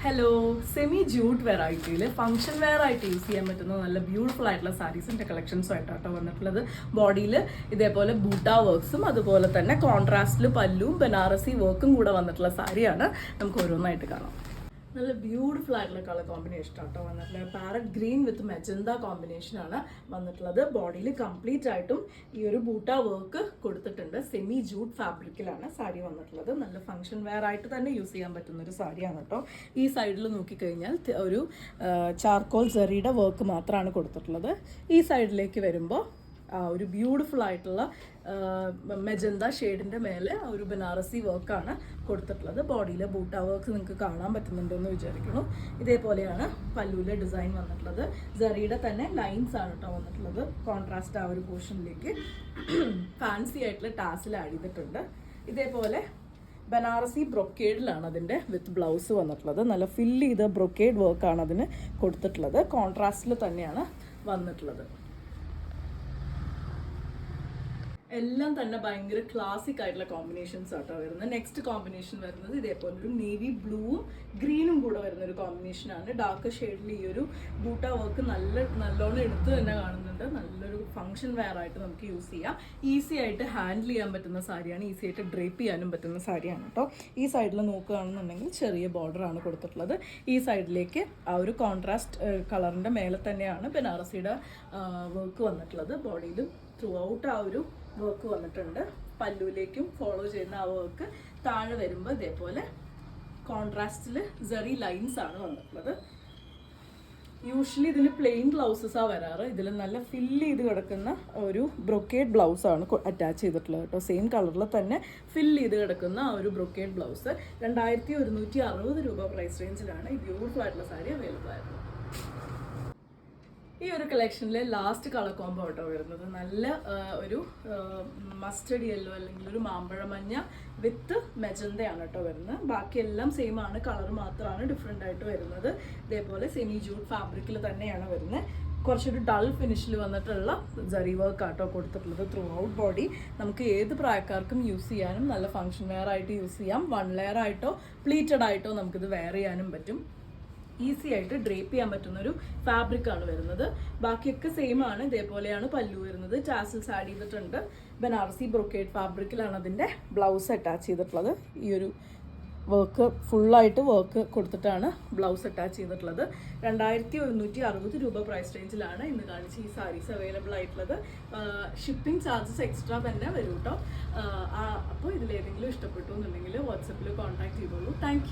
Hello, semi jute വെറൈറ്റിയിൽ function wear ആയിട്ട് use ചെയ്യാൻ പറ്റുന്ന നല്ല ബ്യൂട്ടിഫുൾ ആയിട്ടുള്ള സാരീസിൻ്റെ കളക്ഷൻസും ആയിട്ടാട്ടോ വന്നിട്ടുള്ളത്. ബോഡിയിൽ ഇതേപോലെ ബൂട്ട വർക്ക്സും അതുപോലെ തന്നെ കോൺട്രാസ്റ്റിൽ പല്ലുവും ബനാറസി വർക്കും കൂടെ വന്നിട്ടുള്ള സാരിയാണ്. നമുക്ക് ഓരോന്നായിട്ട് കാണാം. നല്ല ബ്യൂട്ടിഫുൾ ആയിട്ടുള്ള കളർ കോമ്പിനേഷൻ ആട്ടോ വന്നിട്ടുള്ളത്. പാരറ്റ് ഗ്രീൻ വിത്ത് മെജന്ത കോമ്പിനേഷനാണ് വന്നിട്ടുള്ളത്. ബോഡിയിൽ കംപ്ലീറ്റ് ആയിട്ടും ഈ ഒരു ബൂട്ട വർക്ക് കൊടുത്തിട്ടുണ്ട്. സെമി ജൂട്ട് ഫാബ്രിക്കിലാണ് സാരി വന്നിട്ടുള്ളത്. നല്ല ഫംഗ്ഷൻ വെയർ ആയിട്ട് തന്നെ യൂസ് ചെയ്യാൻ പറ്റുന്ന ഒരു സാരിയാണ് കേട്ടോ. ഈ സൈഡിൽ നോക്കിക്കഴിഞ്ഞാൽ ഒരു ചാർക്കോൾ സെറിയുടെ വർക്ക് മാത്രമാണ് കൊടുത്തിട്ടുള്ളത്. ഈ സൈഡിലേക്ക് വരുമ്പോൾ ഒരു ബ്യൂട്ടിഫുൾ ആയിട്ടുള്ള മെജന്ത ഷെയ്ഡിൻ്റെ മേലെ ഒരു ബനാറസി വർക്കാണ് കൊടുത്തിട്ടുള്ളത്. ബോഡിയിലെ ബൂട്ട വർക്ക് നിങ്ങൾക്ക് കാണാൻ പറ്റുന്നുണ്ടെന്ന് വിചാരിക്കുന്നു. ഇതേപോലെയാണ് പല്ലുവിലെ ഡിസൈൻ വന്നിട്ടുള്ളത്. സെറിയുടെ തന്നെ ലൈൻസ് ആണ് കേട്ടോ വന്നിട്ടുള്ളത്. കോൺട്രാസ്റ്റ് ആ ഒരു പോർഷനിലേക്ക് ഫാൻസി ആയിട്ടുള്ള ടാസിൽ ആഡ് ചെയ്തിട്ടുണ്ട്. ഇതേപോലെ ബനാറസി ബ്രൊക്കേഡിലാണ് അതിൻ്റെ വിത്ത് ബ്ലൗസ് വന്നിട്ടുള്ളത്. നല്ല ഫില്ല് ചെയ്ത ബ്രൊക്കേഡ് വർക്കാണ് അതിന് കൊടുത്തിട്ടുള്ളത്. കോൺട്രാസ്റ്റിൽ തന്നെയാണ് വന്നിട്ടുള്ളത്. എല്ലാം തന്നെ ഭയങ്കര ക്ലാസിക് ആയിട്ടുള്ള കോമ്പിനേഷൻസ് ആട്ടോ വരുന്നത്. നെക്സ്റ്റ് കോമ്പിനേഷൻ വരുന്നത് ഇതേപോലെ ഒരു നേവി ബ്ലൂവും ഗ്രീനും കൂടെ വരുന്ന ഒരു കോമ്പിനേഷനാണ്. ഡാർക്ക് ഷെയ്ഡിൽ ഈ ഒരു ബൂട്ട വർക്ക് നല്ലോണം എടുത്ത് തന്നെ കാണുന്നുണ്ട്. നല്ലൊരു ഫംഗ്ഷൻ വെയർ ആയിട്ട് നമുക്ക് യൂസ് ചെയ്യാം. ഈസി ആയിട്ട് ഹാൻഡിൽ ചെയ്യാൻ പറ്റുന്ന സാരിയാണ്. ഈസി ആയിട്ട് ഡ്രേപ്പ് ചെയ്യാനും പറ്റുന്ന സാരിയാണ് കേട്ടോ. ഈ സൈഡിൽ നോക്കുകയാണെന്നുണ്ടെങ്കിൽ ചെറിയ ബോർഡറാണ് കൊടുത്തിട്ടുള്ളത്. ഈ സൈഡിലേക്ക് ആ ഒരു കോൺട്രാസ്റ്റ് കളറിൻ്റെ മേലെ തന്നെയാണ് ബനാറസിയുടെ വർക്ക് വന്നിട്ടുള്ളത്. ബോഡിയിലും ത്രൂ ഔട്ട് ആ ഒരു വർക്ക് വന്നിട്ടുണ്ട്. പല്ലുവിലേക്കും ഫോളോ ചെയ്യുന്ന ആ വർക്ക് താഴെ വരുമ്പോൾ ഇതേപോലെ കോൺട്രാസ്റ്റിൽ സെറി ലൈൻസ് ആണ് വന്നിട്ടുള്ളത്. യൂഷ്വലി ഇതിന് പ്ലെയിൻ ബ്ലൗസസാണ് വരാറ്. ഇതിൽ നല്ല ഫില്ല് ചെയ്ത് കിടക്കുന്ന ഒരു ബ്രൊക്കേഡ് ബ്ലൗസാണ് അറ്റാച്ച് ചെയ്തിട്ടുള്ളത് കേട്ടോ. സെയിം കളറിൽ തന്നെ ഫില്ല് ചെയ്ത് കിടക്കുന്ന ആ ഒരു ബ്രൊക്കേഡ് ബ്ലൗസ് 2160 രൂപ പ്രൈസ് റേഞ്ചിലാണ് ഈ ബ്യൂട്ടിഫുൾ ആയിട്ടുള്ള സാരി അവൈലബിൾ ആയിരുന്നത്. ഈ ഒരു കളക്ഷനിലെ ലാസ്റ്റ് കളർ കോംബോ ആട്ടോ വരുന്നത്. നല്ല ഒരു മസ്റ്റർഡ് യെല്ലോ അല്ലെങ്കിൽ ഒരു മാമ്പഴ മഞ്ഞ വിത്ത് മെജന്തയാണ് കേട്ടോ വരുന്നത്. ബാക്കിയെല്ലാം സെയിം ആണ്, കളർ മാത്രമാണ് ഡിഫറെൻ്റ് ആയിട്ട് വരുന്നത്. ഇതേപോലെ സെമി ജൂട്ട് ഫാബ്രിക്കിൽ തന്നെയാണ് വരുന്നത്. കുറച്ചൊരു ഡൾ ഫിനിഷിൽ വന്നിട്ടുള്ള ജറി വർക്ക് ആട്ടോ കൊടുത്തിട്ടുള്ളത്. ത്രൂ ഔട്ട് ബോഡി നമുക്ക് ഏത് പ്രായക്കാർക്കും യൂസ് ചെയ്യാനും നല്ല ഫംഗ്ഷൻ വെയർ ആയിട്ട് യൂസ് ചെയ്യാം. 1 ലെയർ ആയിട്ടോ പ്ലീറ്റഡ് ആയിട്ടോ നമുക്കിത് വെയർ ചെയ്യാനും പറ്റും. ഈസി ആയിട്ട് ഡ്രേപ്പ് ചെയ്യാൻ പറ്റുന്നൊരു ഫാബ്രിക്കാണ് വരുന്നത്. ബാക്കിയൊക്കെ സെയിം ആണ്. ഇതേപോലെയാണ് പല്ലു വരുന്നത്. ടാസിൽസ് ആഡ് ചെയ്തിട്ടുണ്ട്. ബനാറസി ബ്രൊക്കേഡ് ഫാബ്രിക്കിലാണ് അതിൻ്റെ ബ്ലൗസ് അറ്റാച്ച് ചെയ്തിട്ടുള്ളത്. ഈ ഒരു വർക്ക് ഫുള്ളായിട്ട് വർക്ക് കൊടുത്തിട്ടാണ് ബ്ലൗസ് അറ്റാച്ച് ചെയ്തിട്ടുള്ളത്. 2160 രൂപ പ്രൈസ് റേഞ്ചിലാണ് ഇന്ന് കാണിച്ച ഈ സാരീസ് അവൈലബിൾ ആയിട്ടുള്ളത്. ഷിപ്പിംഗ് ചാർജസ് എക്സ്ട്രാ തന്നെ വരും കേട്ടോ. അപ്പോൾ ഇതിലേതെങ്കിലും ഇഷ്ടപ്പെട്ടു എന്നുണ്ടെങ്കിൽ വാട്സപ്പിൽ കോൺടാക്ട് ചെയ്തോളൂ. താങ്ക്